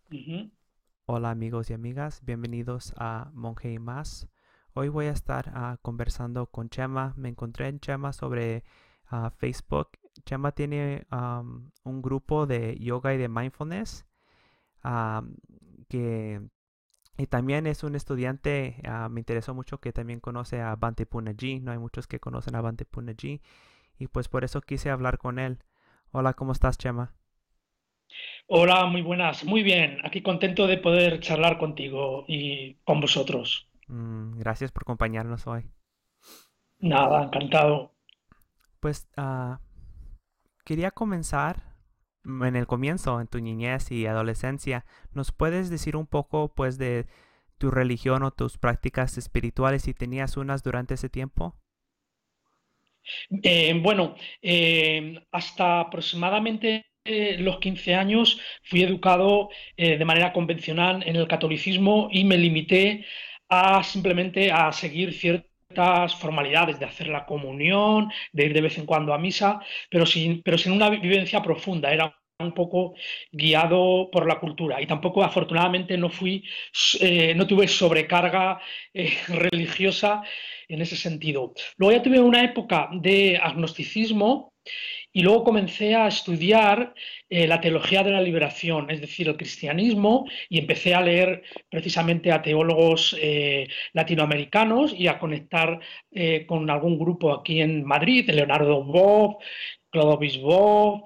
Ujú. Hola amigos y amigas, bienvenidos a Monje y Más. Hoy voy a estar conversando con Chema. Me encontré en Chema sobre Facebook. Chema tiene un grupo de yoga y de mindfulness am, que y también es un estudiante. Me interesó mucho que también conoce a Bhante Punaji. No hay muchos que conocen a Bhante Punaji y pues por eso quise hablar con él. Hola, ¿cómo estás, Chema? Hola, muy buenas. Muy bien, aquí contento de poder charlar contigo y con vosotros. Gracias por acompañarnos hoy. Nada, encantado. Pues quería comenzar en el comienzo, en tu niñez y adolescencia. ¿Nos puedes decir un poco, pues, de tu religión o tus prácticas espirituales si tenías unas durante ese tiempo? Bueno, hasta aproximadamente los 15 años fui educado de manera convencional en el catolicismo y me limité a simplemente a seguir ciertas formalidades de hacer la comunión, de ir de vez en cuando a misa, pero sin una vivencia profunda. Era un poco guiado por la cultura y tampoco afortunadamente no tuve sobrecarga religiosa en ese sentido. Luego ya tuve una época de agnosticismo y luego comencé a estudiar la teología de la liberación, es decir, el cristianismo, y empecé a leer precisamente a teólogos latinoamericanos y a conectar con algún grupo aquí en Madrid, Leonardo Boff, Clodovis Boff,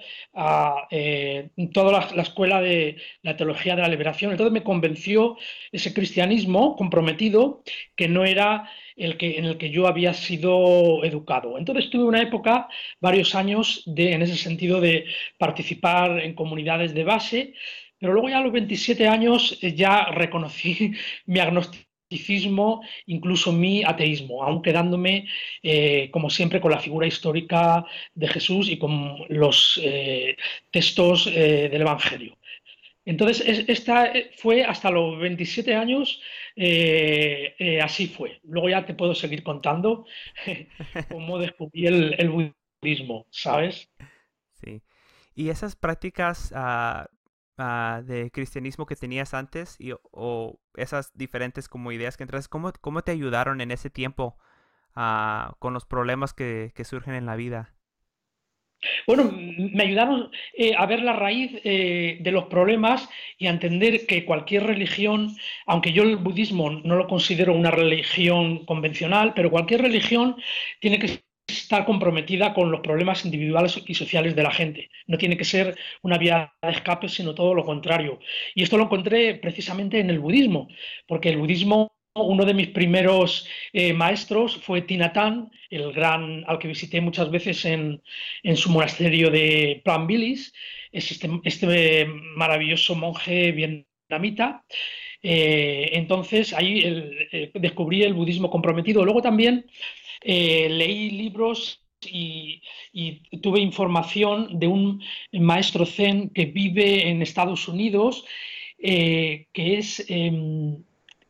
toda la escuela de la teología de la liberación. Entonces me convenció ese cristianismo comprometido que no era en el que yo había sido educado. Entonces tuve una época, varios años, en ese sentido de participar en comunidades de base, pero luego ya a los 27 años ya reconocí mi agnosticismo, incluso mi ateísmo, aún quedándome, como siempre, con la figura histórica de Jesús y con los textos del Evangelio. Entonces, esta fue hasta los 27 años, así fue. Luego ya te puedo seguir contando cómo descubrí el budismo, ¿sabes? Sí. ¿Y esas prácticas de cristianismo que tenías antes o esas diferentes como ideas que entras, cómo te ayudaron en ese tiempo con los problemas que surgen en la vida? Bueno, me ayudaron a ver la raíz de los problemas y a entender que cualquier religión, aunque yo el budismo no lo considero una religión convencional, pero cualquier religión tiene que estar comprometida con los problemas individuales y sociales de la gente. No tiene que ser una vía de escape, sino todo lo contrario. Y esto lo encontré precisamente en el budismo, porque el budismo, uno de mis primeros maestros fue Tinatán, el gran al que visité muchas veces en su monasterio de Plambilis, es este maravilloso monje vietnamita. Entonces ahí descubrí el budismo comprometido. Luego también leí libros y tuve información de un maestro zen que vive en Estados Unidos, que es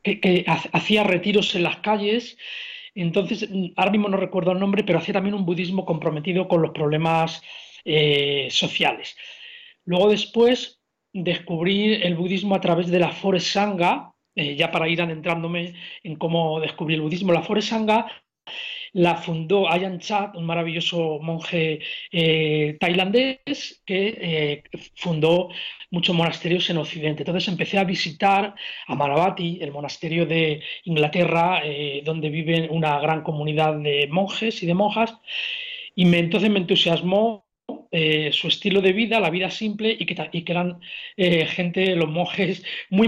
que hacía retiros en las calles. Entonces, ahora mismo no recuerdo el nombre, pero hacía también un budismo comprometido con los problemas sociales. Luego después descubrí el budismo a través de la Forest Sangha, ya para ir adentrándome en cómo descubrí el budismo. La Forest Sangha la fundó Ajahn Chah, un maravilloso monje tailandés que fundó muchos monasterios en Occidente. Entonces empecé a visitar Amaravati, el monasterio de Inglaterra, donde vive una gran comunidad de monjes y de monjas, y entonces me entusiasmó su estilo de vida, la vida simple, y que eran gente, los monjes, muy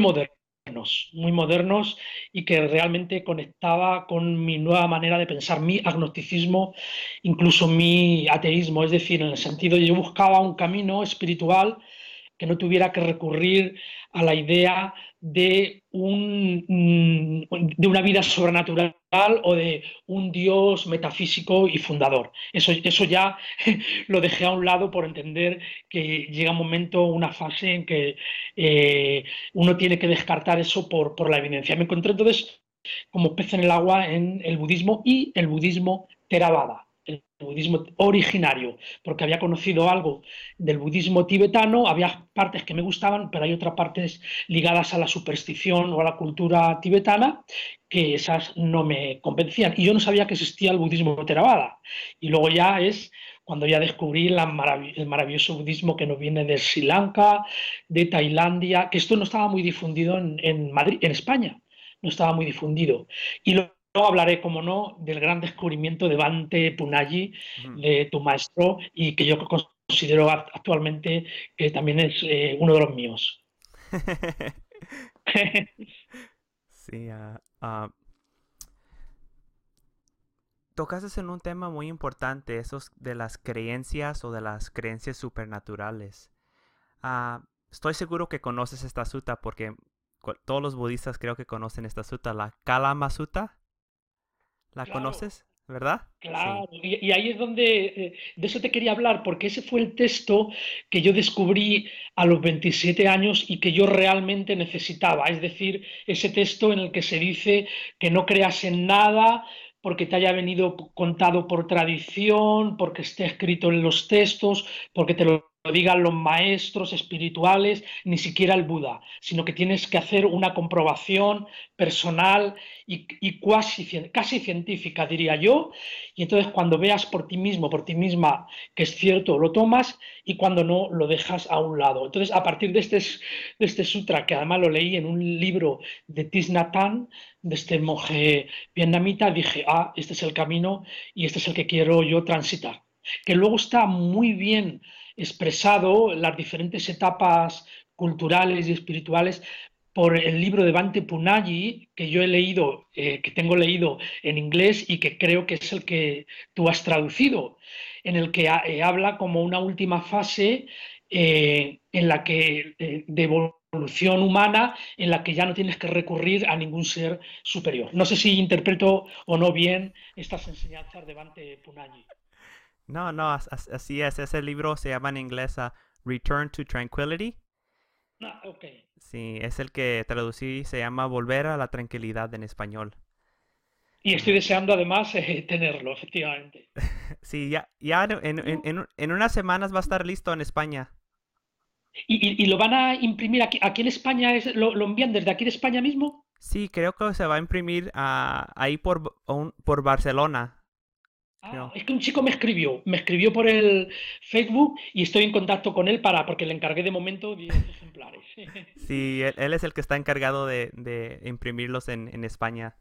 modernos y que realmente conectaba con mi nueva manera de pensar, mi agnosticismo, incluso mi ateísmo, es decir, en el sentido de yo buscaba un camino espiritual que no tuviera que recurrir a la idea de una vida sobrenatural o de un Dios metafísico y fundador. Eso ya lo dejé a un lado por entender que llega un momento, una fase en que uno tiene que descartar eso por la evidencia. Me encontré entonces como pez en el agua en el budismo y el budismo Theravada. el budismo originario, porque había conocido algo del budismo tibetano, había partes que me gustaban, pero hay otras partes ligadas a la superstición o a la cultura tibetana que esas no me convencían. Y yo no sabía que existía el budismo Theravada. Y luego ya es cuando ya descubrí el maravilloso budismo que nos viene de Sri Lanka, de Tailandia, que esto no estaba muy difundido en Madrid, en España, no estaba muy difundido. Y luego hablaré, como no, del gran descubrimiento de Bhante Punjabi, Ujú. de tu maestro, y que yo considero actualmente que también es uno de los míos. Sí, tocaste en un tema muy importante, esos de las creencias o de las creencias supernaturales. Estoy seguro que conoces esta sutta porque todos los budistas creo que conocen esta sutta, la Kalama Sutta. ¿La Claro, conoces? ¿Verdad? Sí. claro, y ahí es donde, de eso te quería hablar, porque ese fue el texto que yo descubrí a los 27 años y que yo realmente necesitaba. Es decir, ese texto en el que se dice que no creas en nada porque te haya venido contado por tradición, porque esté escrito en los textos, porque te lo digan los maestros espirituales, ni siquiera el Buda, sino que tienes que hacer una comprobación personal y casi científica, diría yo, y entonces cuando veas por ti mismo, por ti misma, que es cierto, lo tomas y cuando no, lo dejas a un lado. Entonces, a partir de este sutra, que además lo leí en un libro de Thich Nhat Hanh, de este monje vietnamita, dije, este es el camino y este es el que quiero yo transitar. Que luego está muy bien expresado las diferentes etapas culturales y espirituales por el libro de Bhante Punjabi, que yo he leído, que tengo leído en inglés y que creo que es el que tú has traducido, en el que habla como una última fase en la que de evolución humana, en la que ya no tienes que recurrir a ningún ser superior. No sé si interpreto o no bien estas enseñanzas de Bhante Punjabi. No, no, así es. Ese libro se llama en inglés Return to Tranquility. Ok. Sí, es el que traducí, se llama Volver a la Tranquilidad en español. Y estoy Ah, deseando además tenerlo, efectivamente. sí, ya en unas semanas va a estar listo en España. ¿Y lo van a imprimir aquí en España? ¿Lo envían desde aquí de España mismo? Sí, creo que se va a imprimir ahí por Barcelona, creo. Es que un chico me escribió por el Facebook y estoy en contacto con él porque le encargué de momento 10 ejemplares. Sí, él es el que está encargado de imprimirlos en España.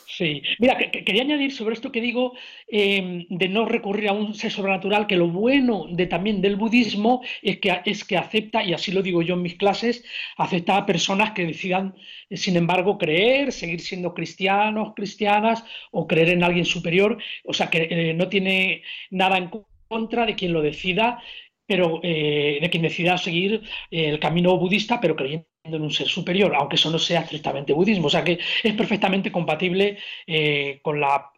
Sí, mira, quería añadir sobre esto que digo de no recurrir a un ser sobrenatural, que lo bueno también del budismo es que acepta, y así lo digo yo en mis clases, acepta a personas que decidan, sin embargo, creer, seguir siendo cristianos, cristianas o creer en alguien superior, o sea, que no tiene nada en contra de quien lo decida, pero de quien decida seguir el camino budista, pero creyendo en un ser superior, aunque eso no sea estrictamente budismo. O sea que es perfectamente compatible con la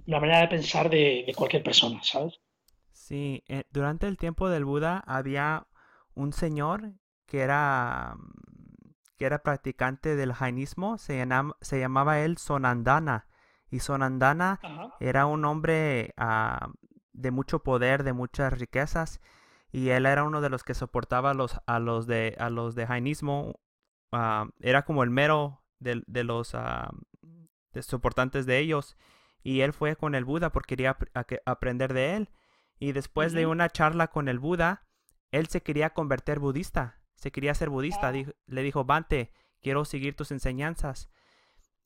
manera de pensar de cualquier persona, ¿sabes? Sí, durante el tiempo del Buda había un señor que era practicante del jainismo, se llamaba él Sonandana. Y Sonandana Ajá. era un hombre de mucho poder, de muchas riquezas, y él era uno de los que soportaba a los de jainismo. Era como el mero de los de soportantes de ellos. Y él fue con el Buda porque quería aprender de él. Y después de Ujú. una charla con el Buda, él se quería convertir budista. Se quería ser budista. Ah, Le dijo, Bante, quiero seguir tus enseñanzas.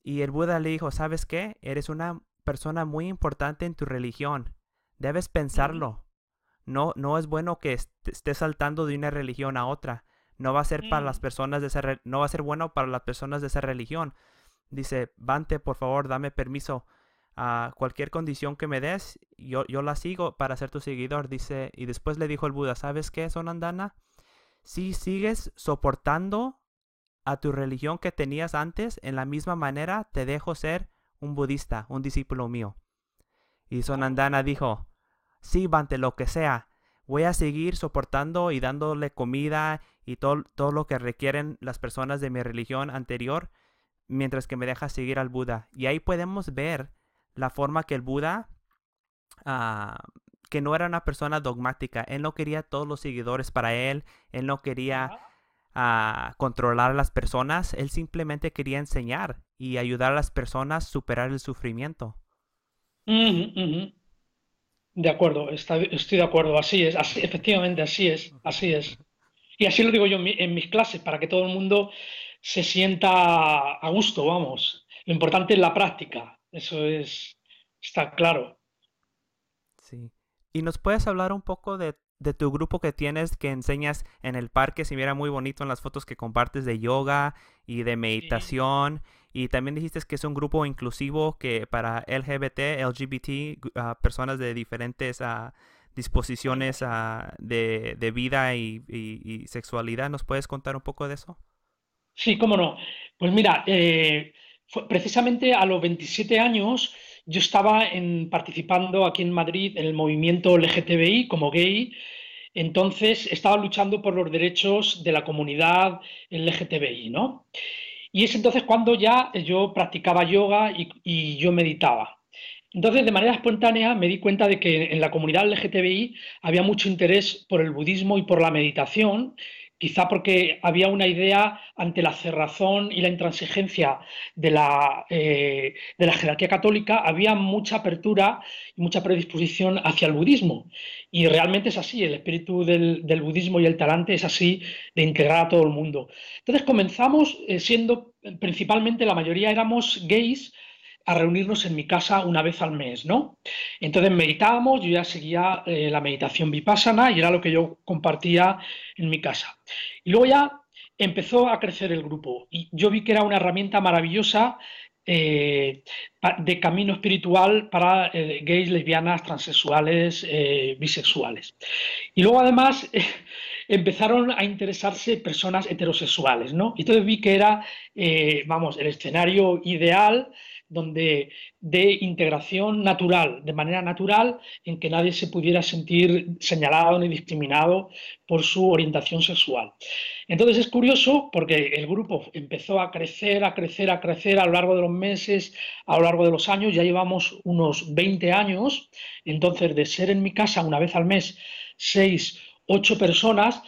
Y el Buda le dijo, ¿sabes qué? Eres una persona muy importante en tu religión. Debes ujú, pensarlo. No, no es bueno que estés saltando de una religión a otra. No va a ser para las mm, personas de no va a ser bueno para las personas de esa religión. Dice, Bante, por favor, dame permiso. A cualquier condición que me des, yo la sigo para ser tu seguidor. Dice, y después le dijo el Buda, ¿sabes qué, Sonandana? Si sigues soportando a tu religión que tenías antes, en la misma manera te dejo ser un budista, un discípulo mío. Y ah, Sonandana dijo, sí, Bante, lo que sea. Voy a seguir soportando y dándole comida y todo lo que requieren las personas de mi religión anterior mientras que me deja seguir al Buda. Y ahí podemos ver la forma que el Buda ah, que no era una persona dogmática. Él no quería todos los seguidores para él. Él no quería Ajá. controlar a las personas. Él simplemente quería enseñar y ayudar a las personas a superar el sufrimiento. Ujú, ujú. De acuerdo, estoy de acuerdo, así es, efectivamente, así es. Y así lo digo yo en mis clases, para que todo el mundo se sienta a gusto, vamos. Lo importante es la práctica, está claro. Sí. ¿Y nos puedes hablar un poco de tu grupo que tienes, que enseñas en el parque? Se mira muy bonito en las fotos que compartes de yoga y de Sí, meditación. Y también dijiste que es un grupo inclusivo que para LGBT, personas de diferentes disposiciones orientación. de vida y sexualidad. ¿Nos puedes contar un poco de eso? Sí, cómo no. Pues mira, precisamente a los 27 años yo estaba participando aquí en Madrid en el movimiento LGTBI como gay. Entonces estaba luchando por los derechos de la comunidad LGTBI, ¿no? Y es entonces cuando ya yo practicaba yoga y yo meditaba. Entonces, de manera espontánea, me di cuenta de que en la comunidad LGTBI había mucho interés por el budismo y por la meditación, quizá porque había una idea ante la cerrazón y la intransigencia de la jerarquía católica, había mucha apertura y mucha predisposición hacia el budismo. Y realmente es así, el espíritu del budismo y el talante es así, de integrar a todo el mundo. Entonces comenzamos siendo principalmente la mayoría éramos gays a reunirnos en mi casa una vez al mes, ¿no? Entonces meditábamos, yo ya seguía la meditación vipassana y era lo que yo compartía en mi casa. Y luego ya empezó a crecer el grupo y yo vi que era una herramienta maravillosa eh, de camino espiritual para gays, lesbianas, transexuales, bisexuales. Y luego además empezaron a interesarse personas heterosexuales, ¿no? Y entonces vi que era, vamos, el escenario ideal donde de integración natural, de manera natural, en que nadie se pudiera sentir señalado ni discriminado por su orientación sexual. Entonces es curioso porque el grupo empezó a crecer, a crecer, a crecer a lo largo de los meses, a lo largo de los años, ya llevamos unos 20 años, entonces de ser en mi casa una vez al mes, 6, 8 personas,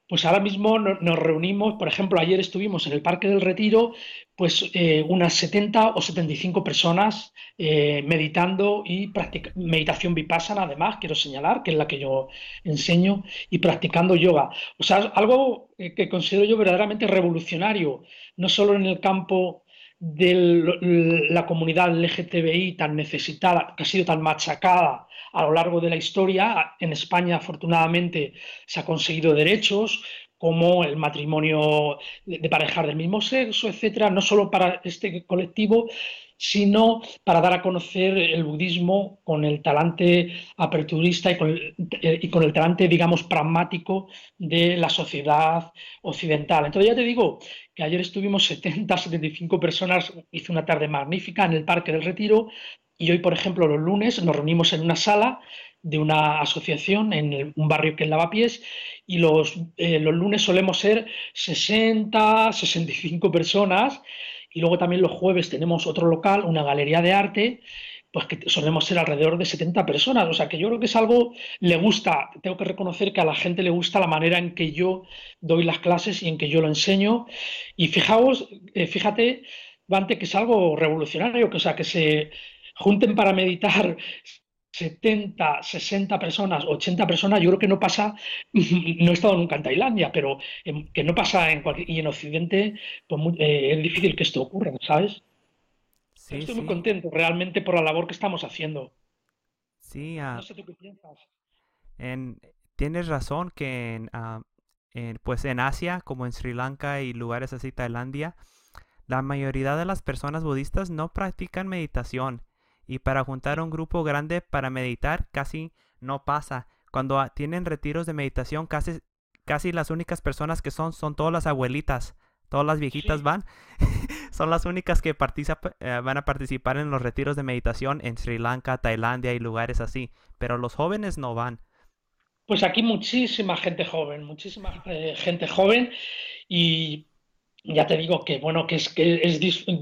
pues ahora mismo nos reunimos, por ejemplo, ayer estuvimos en el Parque del Retiro, pues unas 70 o 75 personas meditando y meditación vipassana, además, quiero señalar, que es la que yo enseño, y practicando yoga. O sea, algo que considero yo verdaderamente revolucionario, no solo en el campo de la comunidad LGTBI tan necesitada, que ha sido tan machacada a lo largo de la historia. En España, afortunadamente, se ha conseguido derechos como el matrimonio de parejas del mismo sexo, etcétera, no solo para este colectivo, sino para dar a conocer el budismo con el talante aperturista y con el talante, digamos, pragmático de la sociedad occidental. Entonces ya te digo que ayer estuvimos 70, 75 personas, hice una tarde magnífica en el Parque del Retiro y hoy, por ejemplo, los lunes nos reunimos en una sala de una asociación en un barrio que es Lavapiés y los lunes solemos ser 60, 65 personas y luego también los jueves tenemos otro local, una galería de arte, pues que solemos ser alrededor de 70 personas. O sea que yo creo que es algo, le gusta, tengo que reconocer que a la gente le gusta la manera en que yo doy las clases y en que yo lo enseño. Y fijaos, fíjate, Bante, que es algo revolucionario, que, o sea, que se junten para meditar 70, 60 personas, 80 personas, yo creo que no pasa, no he estado nunca en Tailandia, pero que no pasa y en Occidente, pues es difícil que esto ocurra, ¿sabes? Sí, Estoy muy sí, contento realmente por la labor que estamos haciendo. sí. No sé tú qué piensas. En, tienes razón que pues en Asia, como en Sri Lanka y lugares así, Tailandia, la mayoría de las personas budistas no practican meditación y para juntar un grupo grande para meditar casi no pasa. Cuando tienen retiros de meditación, casi las únicas personas que son todas las abuelitas, todas las viejitas Sí, van, son las únicas que van a participar en los retiros de meditación en Sri Lanka, Tailandia y lugares así, pero los jóvenes no van. pues aquí muchísima gente joven y ya te digo que bueno,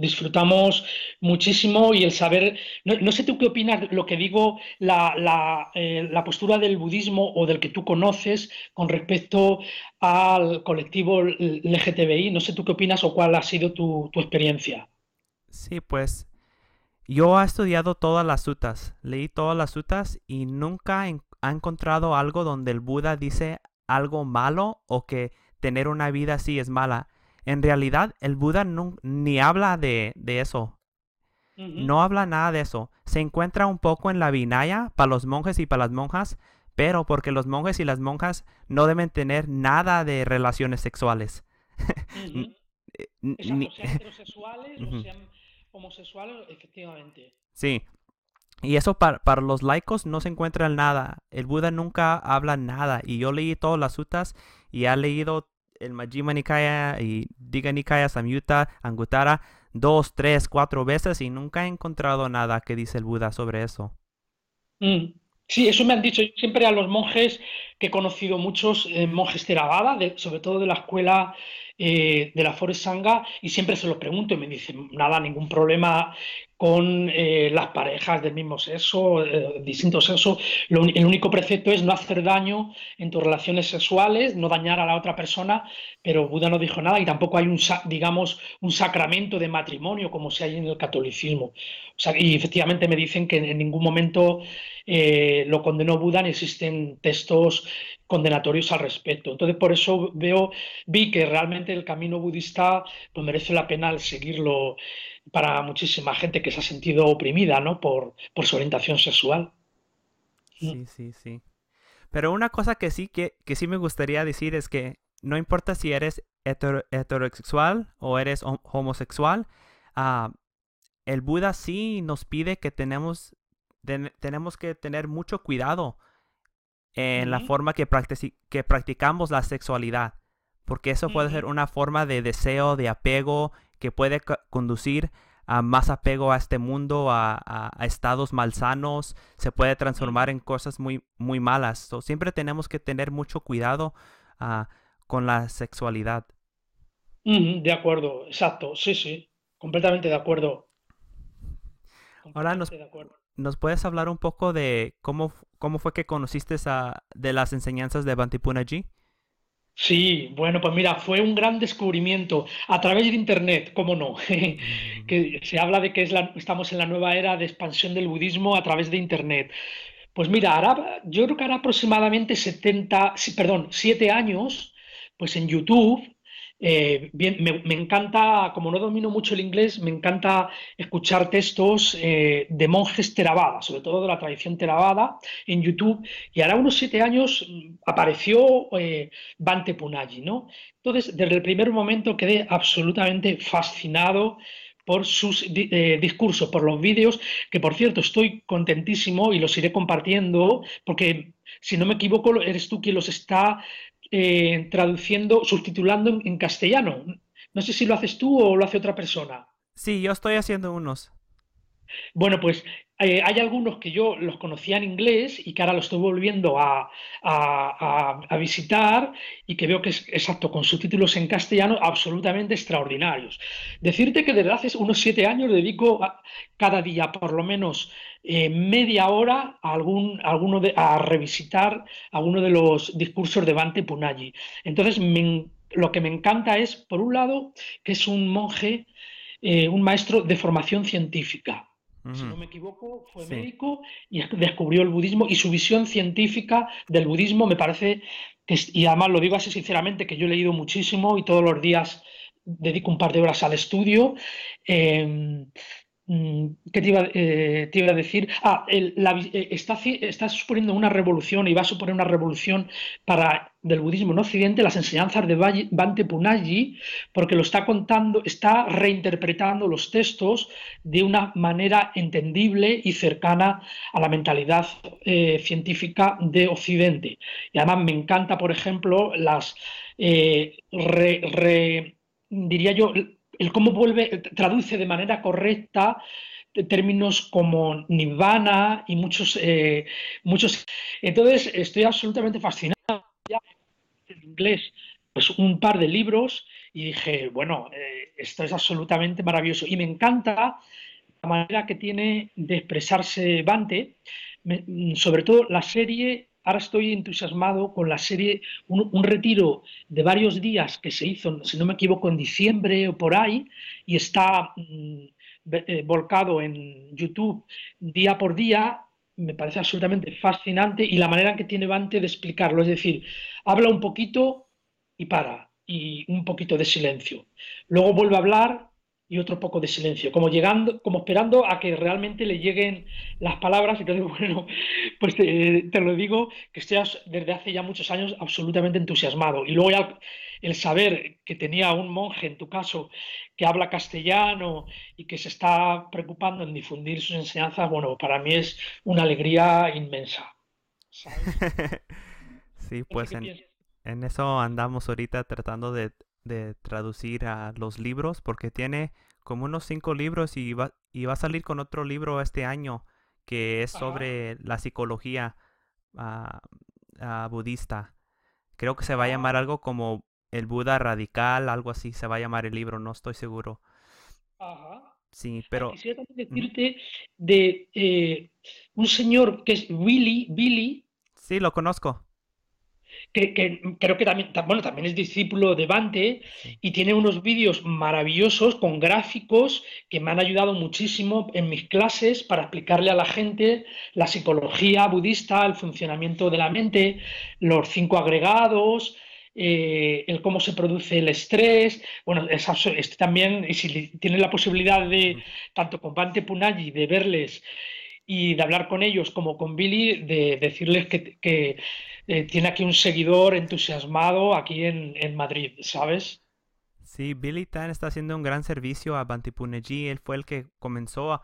disfrutamos muchísimo y el saber, no sé tú qué opinas de lo que digo, la postura del budismo o del que tú conoces con respecto al colectivo LGTBI, no sé tú qué opinas o cuál ha sido tu experiencia. Sí, pues yo he estudiado todas las suttas, leí todas las suttas y nunca he encontrado algo donde el Buda dice algo malo o que tener una vida así es mala. En realidad, el Buda ni habla de eso. Ujú, No habla nada de eso. Se encuentra un poco en la Vinaya para los monjes y para las monjas, pero porque los monjes y las monjas no deben tener nada de relaciones sexuales. ujú. Exacto, Ni- sean heterosexuales o Ujú. sean homosexuales, efectivamente. Sí, y eso para los laicos no se encuentra en nada. El Buda nunca habla nada. Y yo leí todas las suttas y he leído el Majjhima Nikaya y Digha Nikaya, Samyutta, Anguttara, dos, tres, cuatro veces y nunca he encontrado nada que dice el Buda sobre eso. Mm. Sí, eso me han dicho siempre a los monjes que he conocido muchos monjes Theravada, sobre todo de la escuela de la Forest Sangha, y siempre se los pregunto y me dicen, nada, ningún problema con las parejas del mismo sexo, distinto sexo. El único precepto es no hacer daño en tus relaciones sexuales, no dañar a la otra persona, pero Buda no dijo nada y tampoco hay digamos, un sacramento de matrimonio como se hay en el catolicismo. O sea, y efectivamente me dicen que en ningún momento lo condenó Buda ni existen textos condenatorios al respecto. Entonces, por eso vi que realmente el camino budista pues, merece la pena el seguirlo para muchísima gente que se ha sentido oprimida, ¿no? por su orientación sexual. Mm. Sí, sí, sí. Pero una cosa que sí me gustaría decir es que no importa si eres heterosexual o eres homosexual, ah, el Buda sí nos pide que tenemos que tener mucho cuidado en la Ujú, forma que practicamos la sexualidad, porque eso puede ser ujú, una forma de deseo, de apego, que puede conducir a más apego a este mundo, a estados malsanos, se puede transformar ujú, en cosas muy, muy malas. So, siempre tenemos que tener mucho cuidado ah, con la sexualidad. ujú. De acuerdo, exacto, sí, sí, completamente de acuerdo, Ahora, completamente de acuerdo. ¿nos puedes hablar un poco de cómo fue que conociste de las enseñanzas de Bantipunaji? Sí, bueno, pues mira, fue un gran descubrimiento a través de Internet, cómo no, que se habla de que estamos en la nueva era de expansión del budismo a través de Internet. Pues mira, yo creo que hará aproximadamente 70, sí, perdón, 7 años, pues en YouTube, bien, me encanta, como no domino mucho el inglés, me encanta escuchar textos de monjes Theravada, sobre todo de la tradición Theravada, en YouTube, y hará unos 7 años apareció Bhante Punagi, ¿no? Entonces, desde el primer momento quedé absolutamente fascinado por sus discursos, por los vídeos que por cierto estoy contentísimo y los iré compartiendo, porque si no me equivoco, eres tú quien los está traduciendo, subtitulando en castellano. No sé si lo haces tú o lo hace otra persona. Sí, yo estoy haciendo unos. Bueno, pues hay algunos que yo los conocía en inglés y que ahora los estoy volviendo a visitar y que veo que es exacto, con subtítulos en castellano absolutamente extraordinarios. Decirte que desde hace unos 7 años dedico cada día por lo menos media hora a revisitar alguno de los discursos de Bhante Punagi. Entonces, lo que me encanta es, por un lado, que es un monje, un maestro de formación científica. Si no Ujú. me equivoco, fue Sí. médico y descubrió el budismo y su visión científica del budismo me parece y además lo digo así sinceramente, que yo he leído muchísimo y todos los días dedico un par de horas al estudio. Eh, ¿Qué te iba a decir? Está suponiendo una revolución y va a suponer una revolución del budismo en Occidente, las enseñanzas de Bhante Punagi, porque lo está contando, está reinterpretando los textos de una manera entendible y cercana a la mentalidad científica de Occidente. Y además me encanta, por ejemplo, diría yo, el cómo traduce de manera correcta términos como nirvana y muchos. Entonces, estoy absolutamente fascinado ya en inglés, pues un par de libros y dije, bueno, esto es absolutamente maravilloso. Y me encanta la manera que tiene de expresarse Bante, sobre todo la serie. Ahora estoy entusiasmado con la serie, un retiro de varios días que se hizo, si no me equivoco, en diciembre o por ahí, y está volcado en YouTube día por día. Me parece absolutamente fascinante y la manera que tiene Bante de explicarlo, es decir, habla un poquito y para, y un poquito de silencio. Luego vuelve a hablar y otro poco de silencio, como llegando, como esperando a que realmente le lleguen las palabras. Entonces, bueno, pues te lo digo, que estoy desde hace ya muchos años absolutamente entusiasmado. Y luego ya el saber que tenía un monje, en tu caso, que habla castellano y que se está preocupando en difundir sus enseñanzas, bueno, para mí es una alegría inmensa, ¿sabes? Sí, No sé pues qué piensas. en eso andamos ahorita tratando de traducir a los libros porque tiene como unos 5 libros y va a salir con otro libro este año que es Ajá, sobre la psicología ah, budista. Creo que se va a llamar ah, algo como El Buda Radical, algo así se va a llamar el libro, no estoy seguro. ajá. Sí, Ah, pero quisiera también ujú. decirte de un señor que es Billy, Sí, lo conozco. que creo que también, bueno, también es discípulo de Bante Sí. y tiene unos vídeos maravillosos con gráficos que me han ayudado muchísimo en mis clases para explicarle a la gente la psicología budista, el funcionamiento de la mente, los 5 agregados. El cómo se produce el estrés, bueno, este también, y si tienes la posibilidad de, Ujú. tanto con Bante Punaji, de verles y de hablar con ellos como con Billy, de decirles que tiene aquí un seguidor entusiasmado aquí en Madrid, ¿sabes? Sí, Billy Tan está haciendo un gran servicio a Bantipuneji. Él fue el que comenzó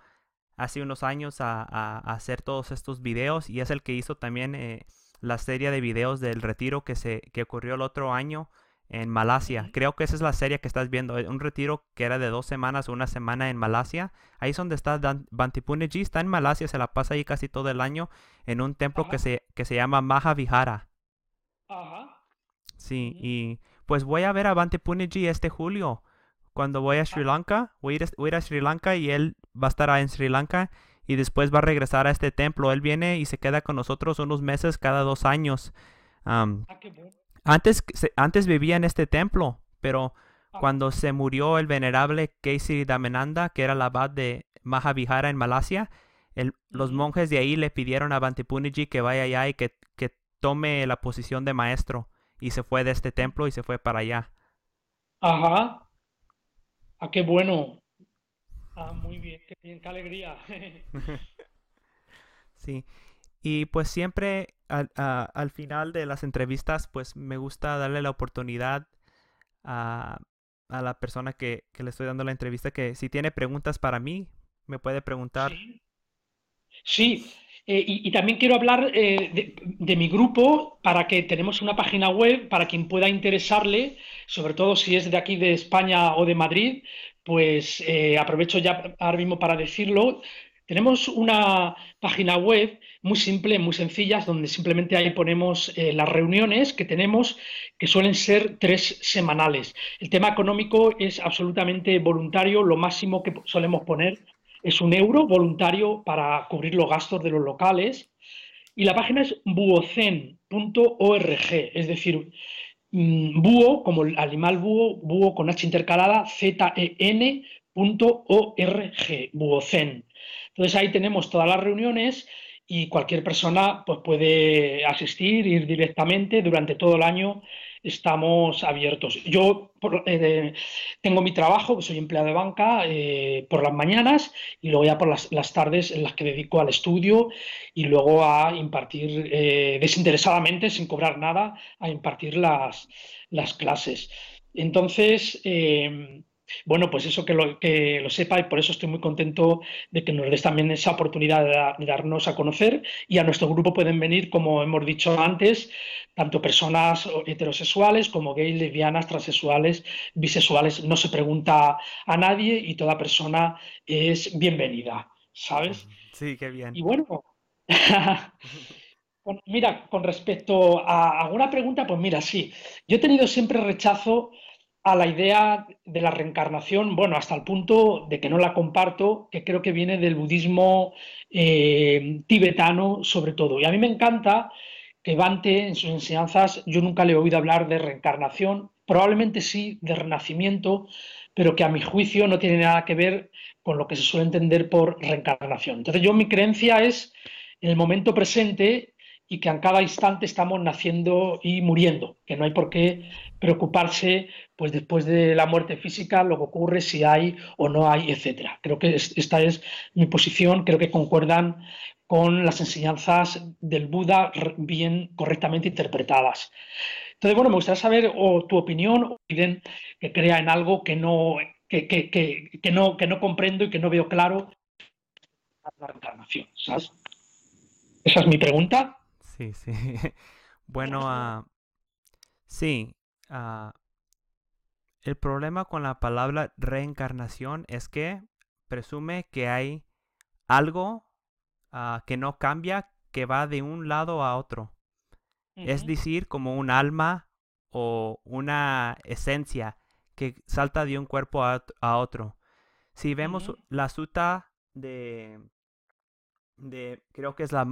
hace unos años a hacer todos estos videos y es el que hizo también la serie de videos del retiro que ocurrió el otro año en Malasia. Ujú. Creo que esa es la serie que estás viendo, un retiro que era de 2 semanas o una semana en Malasia. Ahí es donde está Bantipuneji, está en Malasia, se la pasa ahí casi todo el año en un templo Ajá, que se llama Mahavihara. ajá. Sí, Ujú. y pues voy a ver a Bantepuneji este julio. Cuando voy a Sri Ah, Lanka, voy a ir a Sri Lanka y él va a estar en Sri Lanka y después va a regresar a este templo. Él viene y se queda con nosotros unos meses cada 2 años. Am, qué bueno. antes vivía en este templo, pero Ajá, cuando se murió el venerable Keisri Dhammananda, que era el abad de Mahavihara en Malasia, los ujú. monjes de ahí le pidieron a Bantepuneji que vaya allá y que tome la posición de maestro. Y se fue de este templo y se fue para allá. Ajá, qué bueno. Muy bien, qué alegría. Sí, y pues siempre al final de las entrevistas, pues me gusta darle la oportunidad a, a la persona que le estoy dando la entrevista que si tiene preguntas para mí, me puede preguntar. Sí, sí, y también quiero hablar de mi grupo para que tenemos una página web para quien pueda interesarle, sobre todo si es de aquí de España o de Madrid, pues aprovecho ya ahora mismo para decirlo. Tenemos una página web muy simple, muy sencilla, donde simplemente ahí ponemos las reuniones que tenemos, que suelen ser 3 semanales. El tema económico es absolutamente voluntario, lo máximo que solemos poner es 1 euro voluntario para cubrir los gastos de los locales. Y la página es buocen.org, es decir, búho, como el animal búho, búho con H intercalada, zen.org, buocen. Entonces ahí tenemos todas las reuniones y cualquier persona pues, puede asistir, ir directamente durante todo el año. Estamos abiertos. Yo tengo mi trabajo, que soy empleado de banca, por las mañanas y luego ya por las tardes en las que dedico al estudio y luego a impartir desinteresadamente, sin cobrar nada, a impartir las clases. Entonces, bueno, pues eso que lo sepa y por eso estoy muy contento de que nos des también esa oportunidad de darnos a conocer y a nuestro grupo pueden venir, como hemos dicho antes, tanto personas heterosexuales como gays, lesbianas, transexuales, bisexuales. No se pregunta a nadie y toda persona es bienvenida, ¿sabes? Sí, qué bien. Y bueno, mira, con respecto a alguna pregunta, pues mira, sí, yo he tenido siempre rechazo a la idea de la reencarnación, bueno, hasta el punto de que no la comparto, que creo que viene del budismo tibetano sobre todo. Y a mí me encanta que Bhante en sus enseñanzas, yo nunca le he oído hablar de reencarnación, probablemente sí de renacimiento, pero que a mi juicio no tiene nada que ver con lo que se suele entender por reencarnación. Entonces yo mi creencia es en el momento presente y que en cada instante estamos naciendo y muriendo, que no hay por qué preocuparse pues después de la muerte física, lo que ocurre, si hay o no hay, etcétera. Creo que esta es mi posición, creo que concuerdan con las enseñanzas del Buda bien correctamente interpretadas. Entonces, bueno, me gustaría saber o tu opinión o alguien que crea en algo que no comprendo y que no veo claro la reencarnación, ¿sabes? Esa es mi pregunta. Sí, sí. Bueno, sí. ah, el problema con la palabra reencarnación es que presume que hay algo que no cambia, que va de un lado a otro. Uh Es -huh, decir, como un alma o una esencia que salta de un cuerpo a otro. Si uh vemos -huh, la sutta creo que es la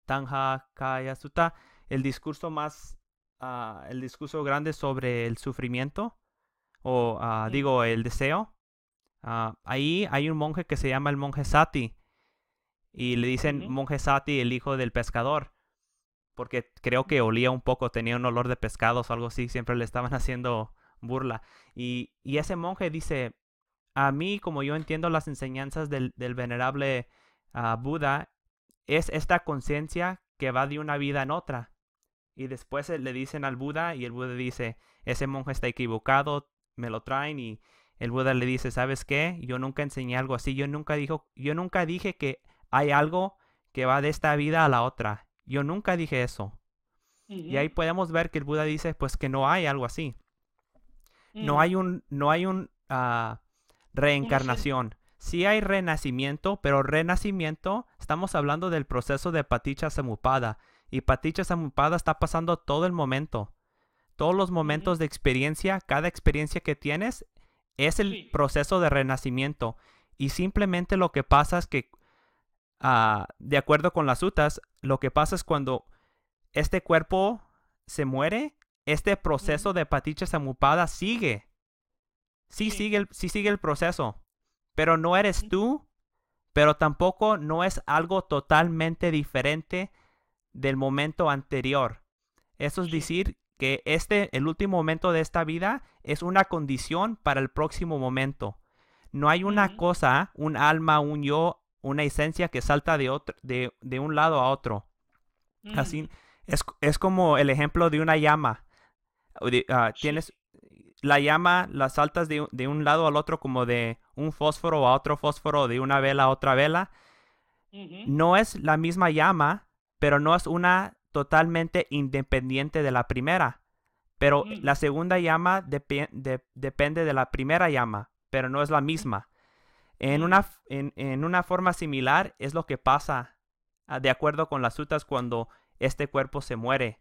Tanja Kaya Sutta, el discurso el discurso grande sobre el sufrimiento, o digo, el deseo. Ahí hay un monje que se llama el monje Sati, y le uh dicen -huh, monje Sati, el hijo del pescador, porque creo que olía un poco, tenía un olor de pescados o algo así, siempre le estaban haciendo burla. Y ese monje dice, a mí, como yo entiendo las enseñanzas del venerable Buda, es esta conciencia que va de una vida en otra. Y después le dicen al Buda y el Buda dice, ese monje está equivocado, me lo traen y el Buda le dice, ¿sabes qué? Yo nunca enseñé algo así, yo nunca dije que hay algo que va de esta vida a la otra. Yo nunca dije eso. uh Y -huh, ahí podemos ver que el Buda dice, pues que no hay algo así. uh -huh. No hay un Una esencia. reencarnación. Sí hay renacimiento, pero renacimiento, estamos hablando del proceso de Paticca Samuppada. Y Paticca Samuppada está pasando todo el momento. Todos los Uh -huh. momentos de experiencia, cada experiencia que tienes, es el Sí. proceso de renacimiento. Y simplemente lo que pasa es que, de acuerdo con las sutas, lo que pasa es cuando este cuerpo se muere, este Uh -huh. proceso de Paticca Samuppada sigue. Sí. Sí sigue el proceso, pero no eres tú, pero tampoco no es algo totalmente diferente del momento anterior. Eso es Sí. decir que el último momento de esta vida es una condición para el próximo momento. No hay Uh una -huh. cosa, un alma, un yo, una esencia que salta de un lado a otro. Uh Así -huh. es como el ejemplo de una llama. Sí. Tienes la llama, la saltas de un lado al otro como de un fósforo a otro fósforo, de una vela a otra vela. Uh -huh. No es la misma llama, pero no es una totalmente independiente de la primera. Pero Uh la -huh. segunda llama depende de la primera llama, pero no es la misma. En una forma similar es lo que pasa, de acuerdo con las sutas, cuando este cuerpo se muere.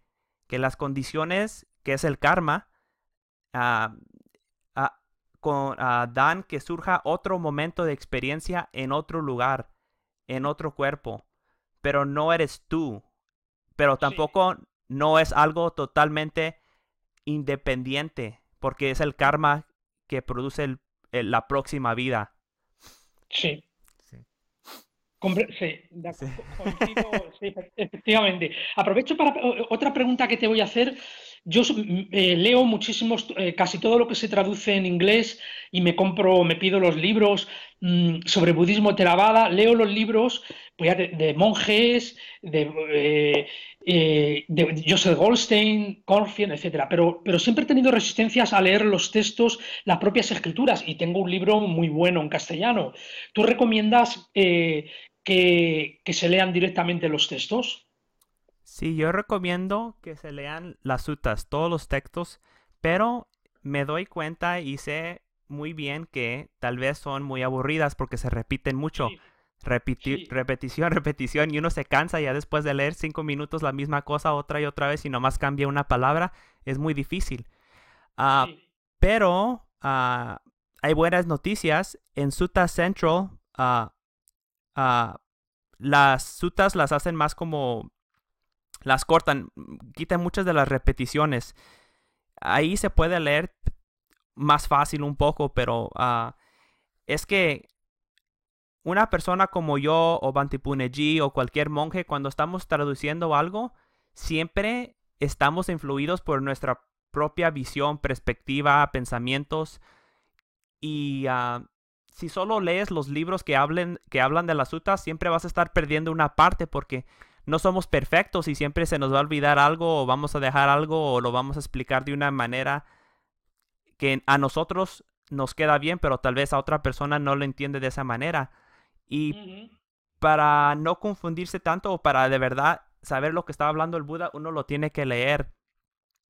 Que las condiciones, que es el karma, ah, ah, dan que surja otro momento de experiencia en otro lugar, en otro cuerpo. Pero no eres tú. Pero Sí. tampoco no es algo totalmente independiente, porque es el karma que produce la próxima vida. Sí. Sí. Sí, Sí. coincido, sí, efectivamente. Aprovecho para otra pregunta que te voy a hacer. Yo leo muchísimos, casi todo lo que se traduce en inglés y me pido los libros sobre budismo Theravada. Leo los libros pues, ya de monjes, de Joseph Goldstein, Corfield, etcétera. Pero siempre he tenido resistencias a leer los textos, las propias escrituras, y tengo un libro muy bueno en castellano. ¿Tú recomiendas que se lean directamente los textos? Sí, yo recomiendo que se lean las sutas, todos los textos, pero me doy cuenta y sé muy bien que tal vez son muy aburridas porque se repiten mucho. Sí, sí, Repetición, repetición, y uno se cansa ya después de leer 5 minutos la misma cosa otra y otra vez y nomás cambia una palabra, es muy difícil. Ah, sí. Pero hay buenas noticias. En Sutta Central, ah, las suttas las hacen más como... Las cortan, quitan muchas de las repeticiones. Ahí se puede leer más fácil un poco, pero es que una persona como yo o Bantipuneji o cualquier monje, cuando estamos traduciendo algo, siempre estamos influidos por nuestra propia visión, perspectiva, pensamientos. Y si solo lees los libros que hablan de las suttas, siempre vas a estar perdiendo una parte porque no somos perfectos y siempre se nos va a olvidar algo o vamos a dejar algo o lo vamos a explicar de una manera que a nosotros nos queda bien, pero tal vez a otra persona no lo entiende de esa manera. Y Ujú. para no confundirse tanto o para de verdad saber lo que estaba hablando el Buda, uno lo tiene que leer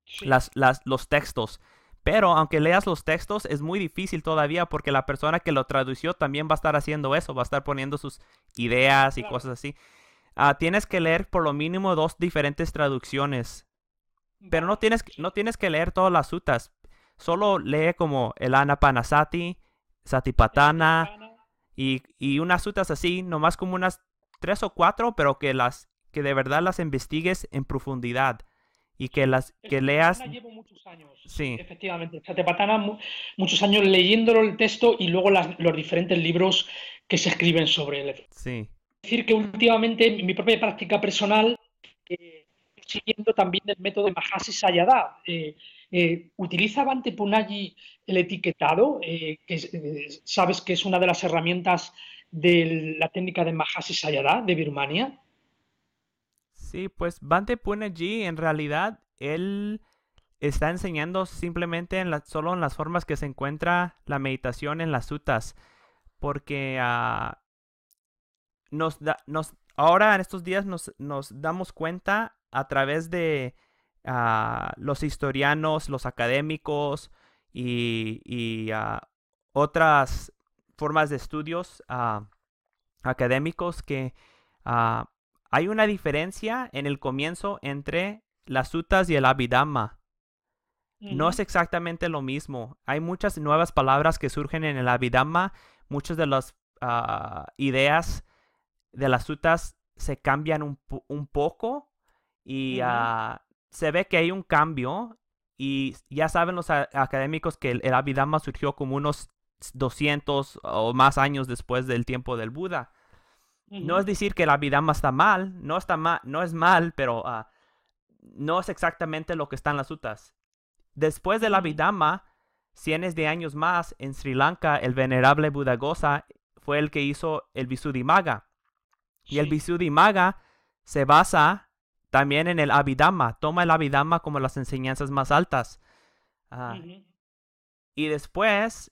Sí, los textos. Pero aunque leas los textos, es muy difícil todavía porque la persona que lo tradució también va a estar haciendo eso, va a estar poniendo sus ideas y claro. cosas así. Tienes que leer por lo mínimo dos diferentes traducciones, pero Vale, no sí. tienes que leer todas las sutas. Solo lee como el Anapanasati, El Satipatthana Satipatthana. y unas sutas así, nomás como unas tres o cuatro, pero que de verdad las investigues en profundidad y que Sí. las El que leas, Satipatthana llevo muchos años, sí, sí, efectivamente. El Satipatthana, muchos años leyéndolo el texto y luego los diferentes libros que se escriben sobre él. sí. Decir que últimamente en mi propia práctica personal, siguiendo también el método de Mahasi Sayadaw, ¿utiliza Bhante Punagi el etiquetado? Sabes que es una de las herramientas de la técnica de Mahasi Sayadaw de Birmania. Sí, pues Bante Puneji en realidad él está enseñando simplemente solo en las formas que se encuentra la meditación en las sutas, porque ahora en estos días nos damos cuenta a través de los historianos, los académicos y otras formas de estudios académicos que ah, hay una diferencia en el comienzo entre las sutas y el Abhidhamma. No es Ujú, exactamente lo mismo. Hay muchas nuevas palabras que surgen en el Abhidhamma. Muchas de las ideas de las sutas se cambian un poco y ujú, se ve que hay un cambio. Y ya saben los académicos que el Abhidhamma surgió como unos 200 o más años después del tiempo del Buda. No es ujú, decir que el Abhidhamma está mal, no es mal, pero no es exactamente lo que está en las sutas. Después del ujú. Abhidhamma, cientos de años más, en Sri Lanka, el venerable Buddhaghosa fue el que hizo el Visuddhimagga. Y el Sí. Visuddhimagga se basa también en el Abhidhamma, toma el Abhidhamma como las enseñanzas más altas. Ah, Ujú, y después,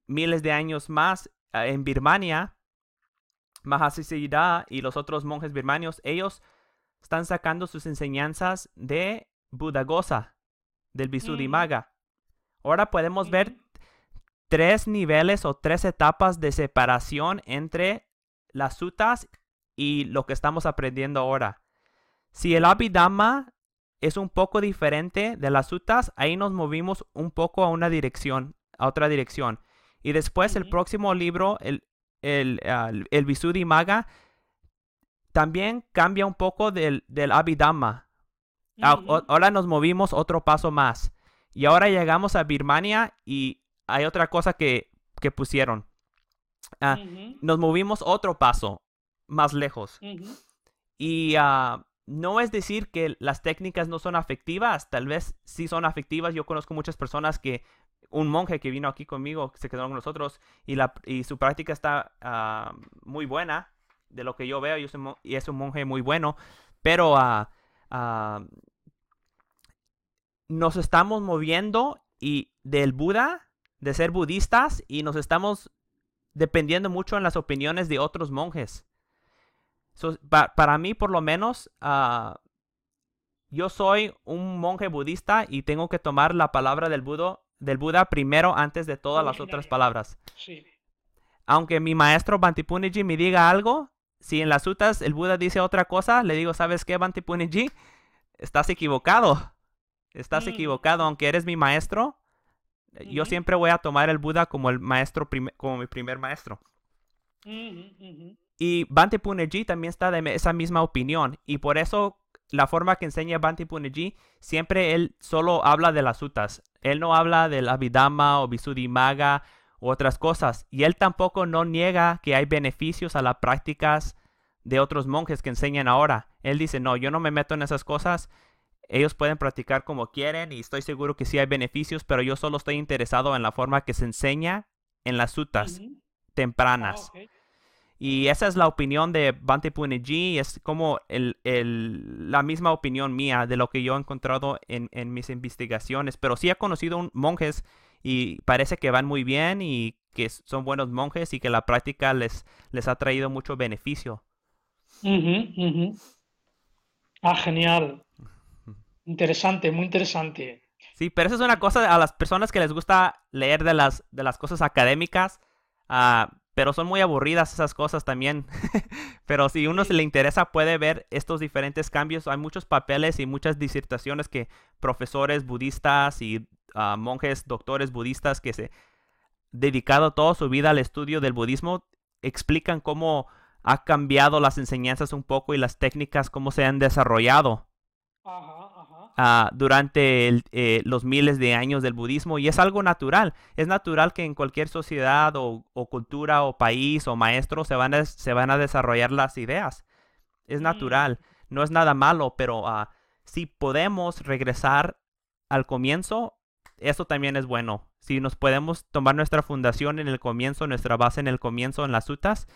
miles de años más, en Birmania, Mahasi Siddhartha y los otros monjes birmanios, ellos están sacando sus enseñanzas de Buddhaghosa, del ujú, Visuddhimagga. Ahora podemos ujú, ver tres niveles o tres etapas de separación entre las sutas y lo que estamos aprendiendo ahora. Si el ujú, Abhidhamma es un poco diferente de las sutas, ahí nos movimos un poco a una dirección, a otra dirección. Y después el ujú, próximo libro, el Visuddhimagga, también cambia un poco del Abhidhamma. ujú, Ahora nos movimos otro paso más. Y ahora llegamos a Birmania y hay otra cosa que pusieron. Ah, ujú, nos movimos otro paso más lejos. ujú, Y no es decir que las técnicas no son afectivas, tal vez sí son afectivas. Yo conozco muchas personas un monje que vino aquí conmigo, se quedó con nosotros y su práctica está muy buena, de lo que yo veo, y es un monje muy bueno, pero uh, nos estamos moviendo y del Buda, de ser budistas, y nos estamos dependiendo mucho en las opiniones de otros monjes. Para mí, por lo menos, yo soy un monje budista y tengo que tomar la palabra del Buda primero antes de todas las otras originaria. palabras. Sí. Aunque mi maestro Bantipuniji me diga algo, si en las sutas el Buda dice otra cosa, le digo, ¿sabes qué, Bantipuniji? Estás Sí. equivocado. Estás Mm, equivocado, aunque eres mi maestro. yo ujú, siempre voy a tomar el Buda como el maestro, como mi primer maestro. ujú, ujú. Y Bhante Puneji también está de esa misma opinión. Y por eso la forma que enseña Bhante Puneji, siempre él solo habla de las suttas. Él no habla del Abhidhamma o Visuddhimagga u otras cosas. Y él tampoco no niega que hay beneficios a las prácticas de otros monjes que enseñan ahora. Él dice, no, yo no me meto en esas cosas. Ellos pueden practicar como quieren y estoy seguro que sí hay beneficios, pero yo solo estoy interesado en la forma que se enseña en las suttas Ujú. Ah, tempranas. ok. Y esa es la opinión de Bhante Puneji, es como la misma opinión mía de lo que yo he encontrado en mis investigaciones. Pero sí he conocido monjes y parece que van muy bien y que son buenos monjes y que la práctica les ha traído mucho beneficio. Ujú, ujú. Ah, genial. Interesante, muy interesante. Sí, pero eso es una cosa a las personas que les gusta leer de las cosas académicas, pero son muy aburridas esas cosas también. Pero si uno se Sí, le interesa puede ver estos diferentes cambios. Hay muchos papeles y muchas disertaciones que profesores budistas y monjes, doctores budistas que se dedicado toda su vida al estudio del budismo explican cómo ha cambiado las enseñanzas un poco y las técnicas, cómo se han desarrollado ajá, ajá. durante los miles de años del budismo y es algo natural. Es natural que en cualquier sociedad o cultura o país o maestro se van a desarrollar las ideas. Es Mm, natural, no es nada malo, pero si podemos regresar al comienzo, eso también es bueno. Si nos podemos tomar nuestra fundación en el comienzo, nuestra base en el comienzo, en las sutas,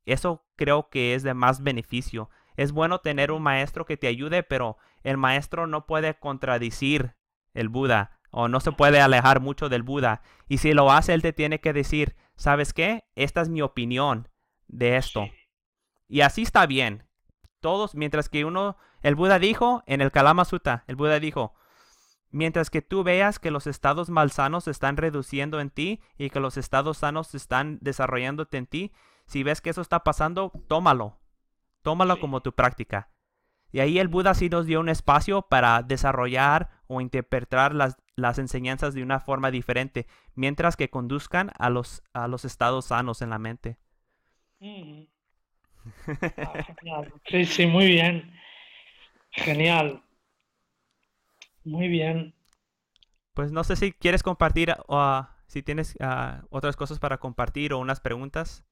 eso creo que es de más beneficio. Es bueno tener un mm, maestro que te ayude, pero el maestro no puede contradecir el Buda o no se puede ajá. alejar mucho del Buda. Y si lo hace, él te tiene que decir, ¿sabes qué? Esta es mi opinión de esto. Sí, Y así está bien. Todos, mientras que el Buda dijo en el Kalama Sutta, el Buda dijo, mientras que tú veas que los estados malsanos se están reduciendo en ti y que los estados sanos se están desarrollándote en ti, si ves que eso está pasando, tómalo. Tómalo sí. como tu práctica. Y ahí el Buda Ujú. sí nos dio un espacio para desarrollar o interpretar las enseñanzas de una forma diferente, mientras que conduzcan a los estados sanos en la mente. Ujú. Ah, genial. Sí, sí, muy bien. Genial. Muy bien. Pues no sé si quieres compartir o si tienes otras cosas para compartir o unas preguntas.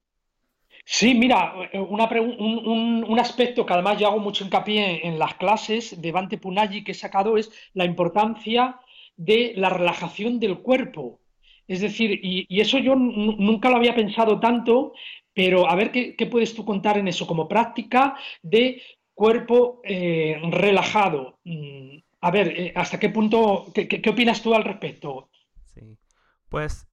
Sí, mira, un aspecto que además yo hago mucho hincapié en las clases de Bhante Punagi que he sacado es la importancia de la relajación del cuerpo. Es decir, y eso yo nunca lo había pensado tanto, pero a ver qué puedes tú contar en eso como práctica de cuerpo relajado. A ver, ¿hasta qué punto, qué opinas tú al respecto? Sí. Pues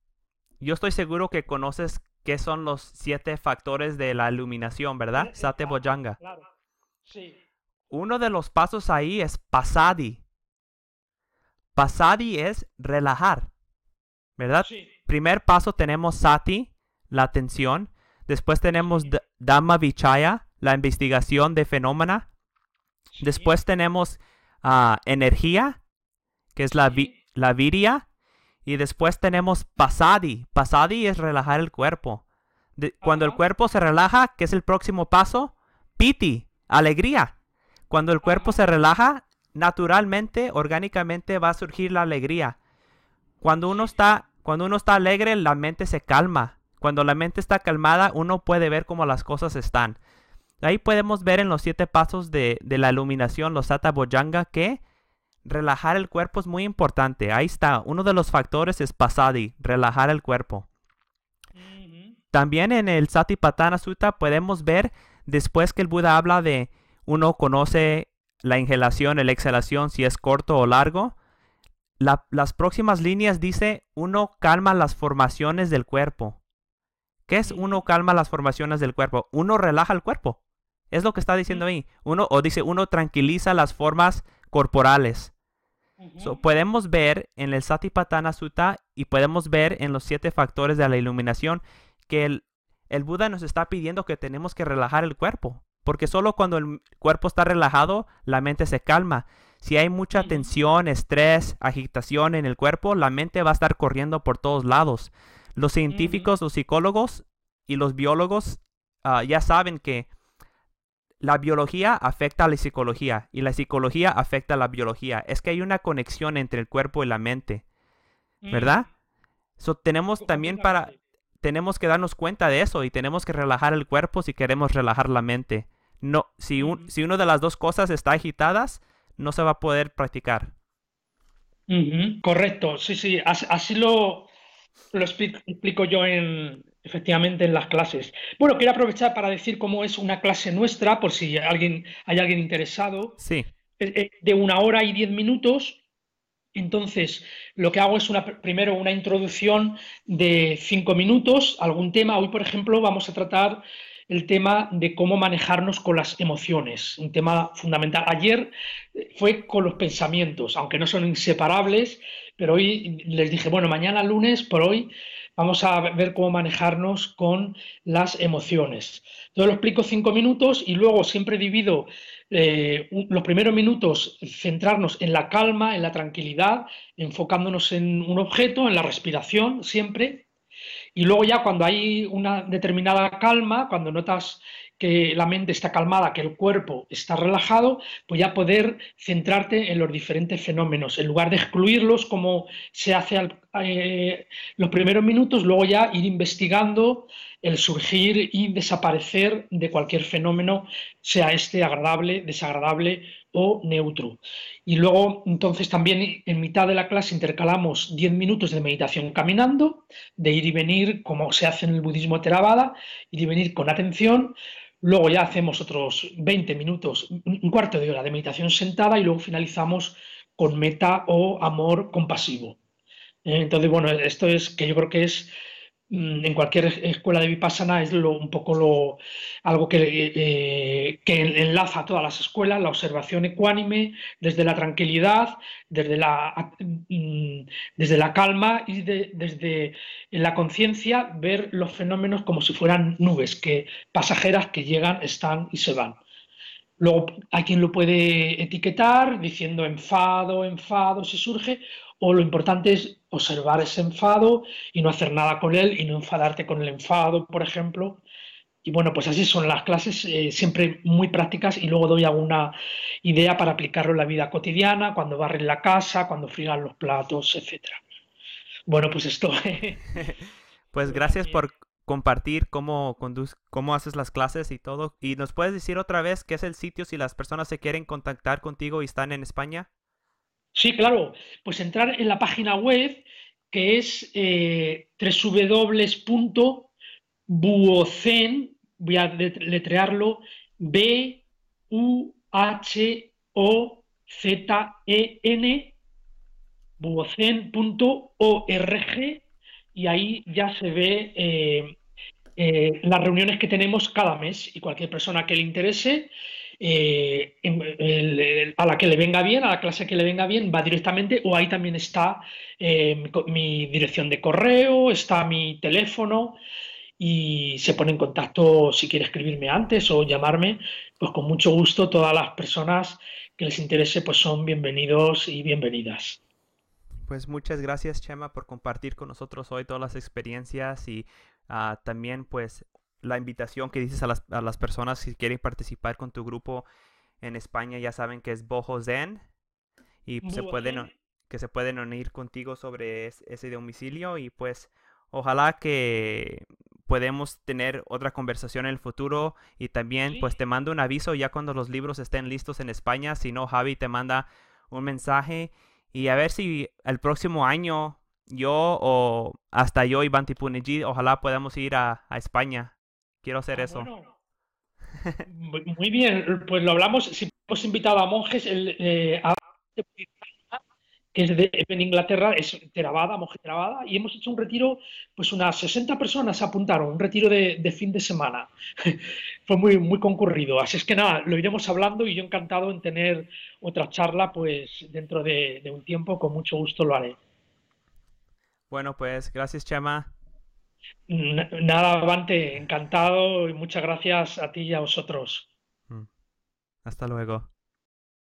yo estoy seguro que conoces qué son los 7 factores de la iluminación, ¿verdad? Sate Claro, Bojanga. claro. Sí, Uno de los pasos ahí es pasadi. Pasadi es relajar, ¿verdad? sí, Primer paso tenemos sati, la atención. Después tenemos sí, Dhamma Vichaya, la investigación de fenómena. sí, Después tenemos energía, que es la, sí. la viria. Y después tenemos pasadi. Pasadi es relajar el cuerpo. Cuando el Ajá, cuerpo se relaja, ¿qué es el próximo paso? Piti, alegría. Cuando el cuerpo ajá, se relaja, naturalmente, orgánicamente va a surgir la alegría. sí. Cuando uno está alegre, la mente se calma. Cuando la mente está calmada, uno puede ver cómo las cosas están. Ahí podemos ver en los 7 pasos de la iluminación, los Sata Bojanga, que relajar el cuerpo es muy importante. Ahí está. Uno de los factores es pasadi, relajar el cuerpo. Ujú, También en el Satipatthana Sutta podemos ver, después que el Buda habla de uno conoce la inhalación, la exhalación, si es corto o largo, las próximas líneas dice uno calma las formaciones del cuerpo. ¿Qué es ujú, uno calma las formaciones del cuerpo? Uno relaja el cuerpo. Es lo que está diciendo ahí. Uno tranquiliza las formas corporales. ujú, Podemos ver en el Satipatthana Sutta y podemos ver en los 7 factores de la iluminación que el Buda nos está pidiendo que tenemos que relajar el cuerpo. Porque solo cuando el cuerpo está relajado, la mente se calma. Si hay mucha Ujú, tensión, estrés, agitación en el cuerpo, la mente va a estar corriendo por todos lados. Los ujú, científicos, los psicólogos y los biólogos ya saben que la biología afecta a la psicología y la psicología afecta a la biología. Es que hay una conexión entre el cuerpo y la mente, ujú. ¿verdad? So, tenemos también Completamente. tenemos que darnos cuenta de eso y tenemos que relajar el cuerpo si queremos relajar la mente. No, Ujú, si una de las dos cosas está agitadas, no se va a poder practicar. ujú. Correcto, sí, sí, así lo explico yo efectivamente en las clases. Bueno, quiero aprovechar para decir cómo es una clase nuestra, por si hay alguien interesado, Sí, de 1 hora y 10 minutos. Entonces, lo que hago es primero una introducción de 5 minutos, algún tema. Hoy, por ejemplo, vamos a tratar el tema de cómo manejarnos con las emociones, un tema fundamental. Ayer fue con los pensamientos, aunque no son inseparables, pero hoy les dije, bueno, mañana lunes, por hoy, vamos a ver cómo manejarnos con las emociones. Entonces lo explico 5 minutos y luego siempre divido los primeros minutos centrarnos en la calma, en la tranquilidad, enfocándonos en un objeto, en la respiración siempre, y luego ya cuando hay una determinada calma, cuando notas que la mente está calmada, que el cuerpo está relajado, pues ya poder centrarte en los diferentes fenómenos, en lugar de excluirlos como se hace los primeros minutos, luego ya ir investigando el surgir y desaparecer de cualquier fenómeno, sea este agradable, desagradable o neutro. Y luego, entonces, también en mitad de la clase intercalamos 10 minutos de meditación caminando, de ir y venir, como se hace en el budismo Theravada, ir y venir con atención. Luego ya hacemos otros 20 minutos, un cuarto de hora de meditación sentada y luego finalizamos con meta o amor compasivo. Entonces, bueno, esto es que yo creo que es en cualquier escuela de Vipassana es un poco algo que enlaza a todas las escuelas, la observación ecuánime, desde la tranquilidad, desde la calma y desde la conciencia, ver los fenómenos como si fueran nubes pasajeras que llegan, están y se van. Luego hay quien lo puede etiquetar diciendo enfado, enfado, si surge, o lo importante es observar ese enfado y no hacer nada con él y no enfadarte con el enfado, por ejemplo. Y bueno, pues así son las clases, siempre muy prácticas y luego doy alguna idea para aplicarlo en la vida cotidiana, cuando barren la casa, cuando friegan los platos, etcétera. Bueno, pues esto pues gracias también. por compartir cómo haces las clases y todo. ¿Y nos puedes decir otra vez qué es el sitio si las personas se quieren contactar contigo y están en España? Sí, claro, pues entrar en la página web que es www.buocen, voy a letrearlo, Buhozen, buocen.org, y ahí ya se ve las reuniones que tenemos cada mes y cualquier persona que le interese, a la que le venga bien, a la clase que le venga bien, va directamente o ahí también está mi dirección de correo, está mi teléfono y se pone en contacto si quiere escribirme antes o llamarme, pues con mucho gusto todas las personas que les interese pues son bienvenidos y bienvenidas. Pues muchas gracias, Chema, por compartir con nosotros hoy todas las experiencias y también pues la invitación que dices a a las personas que quieren participar con tu grupo en España. Ya saben que es Boho Zen y Buocen. que se pueden unir contigo sobre ese domicilio y pues ojalá que podemos tener otra conversación en el futuro y también pues Sí, te mando un aviso ya cuando los libros estén listos en España. Si no, Javi te manda un mensaje y a ver si el próximo año yo o hasta yo y Banti Puniji, ojalá podamos ir a España. Quiero hacer eso. bueno. Muy bien, pues lo hablamos. Si hemos invitado a monjes, que es en Inglaterra, es Theravada, monje Theravada, y hemos hecho un retiro, pues unas 60 personas se apuntaron, un retiro de fin de semana. Fue muy, muy concurrido. Así es que nada, lo iremos hablando y yo encantado en tener otra charla, pues dentro de un tiempo, con mucho gusto lo haré. Bueno, pues gracias, Chema. Nada, Avante, encantado y muchas gracias a ti y a vosotros. Mm, hasta luego.